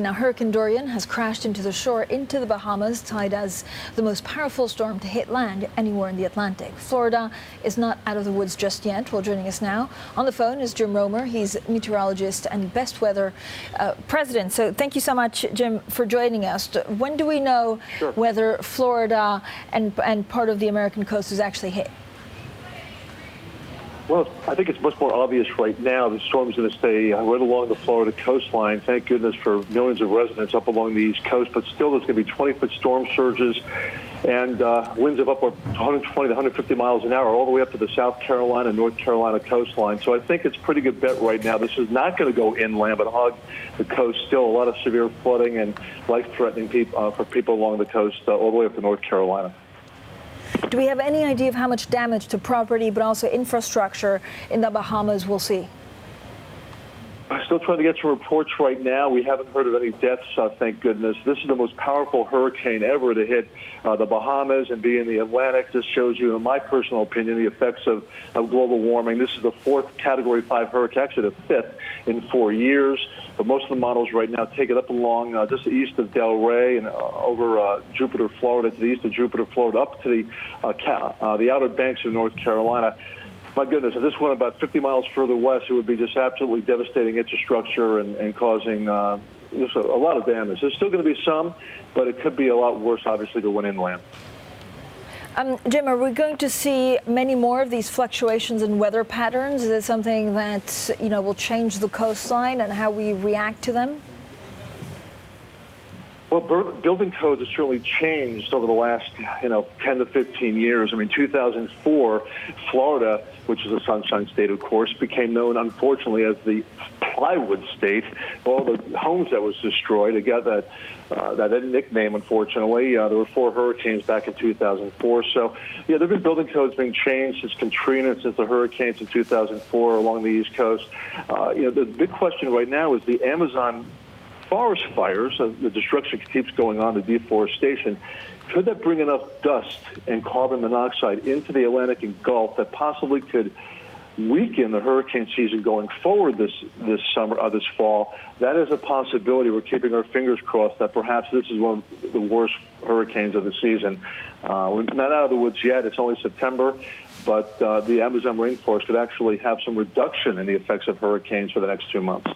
Now, Hurricane Dorian has crashed into the shore into the Bahamas, tied as the most powerful storm to hit land anywhere in the Atlantic. Florida is not out of the woods just yet. Well, joining us now on the phone is Jim Roemer. He's meteorologist and best weather president. So thank you so much, Jim, for joining us. When do we know whether Florida and part of the American coast is actually hit? Well, I think it's much more obvious right now. The storm's going to stay right along the Florida coastline. Thank goodness for millions of residents up along the East Coast. But still, there's going to be 20-foot storm surges and winds of upward 120 to 150 miles an hour all the way up to the South Carolina, North Carolina coastline. So I think it's a pretty good bet right now. This is not going to go inland, but hog the coast. Still a lot of severe flooding and life-threatening for people along the coast all the way up to North Carolina. Do we have any idea of how much damage to property, but also infrastructure in the Bahamas we'll see? I'm still trying to get some reports right now. We haven't heard of any deaths, thank goodness. This is the most powerful hurricane ever to hit the Bahamas and be in the Atlantic. This shows you, in my personal opinion, the effects of global warming. This is the fourth Category 5 hurricane, actually the fifth in 4 years. But most of the models right now take it up along just east of Delray and over Jupiter, Florida, to the east of Jupiter, Florida, up to the Outer Banks of North Carolina. My goodness, if this went about 50 miles further west, it would be just absolutely devastating infrastructure and causing just a lot of damage. There's still going to be some, but it could be a lot worse, obviously, to went inland. Jim, are we going to see many more of these fluctuations in weather patterns? Is it something that, will change the coastline and how we react to them? Well, building codes have certainly changed over the last, 10 to 15 years. I mean, 2004, Florida, which is a sunshine state, of course, became known, unfortunately, as the plywood state. All the homes that was destroyed, it got that nickname, unfortunately. There were 4 hurricanes back in 2004. So, there have been building codes being changed since Katrina, since the hurricanes in 2004 along the East Coast. The big question right now is the Amazon forest fires, the destruction keeps going on, the deforestation. Could that bring enough dust and carbon monoxide into the Atlantic and Gulf that possibly could weaken the hurricane season going forward this summer, this fall? That is a possibility. We're keeping our fingers crossed that perhaps this is one of the worst hurricanes of the season. We're not out of the woods yet. It's only September. But the Amazon rainforest could actually have some reduction in the effects of hurricanes for the next 2 months.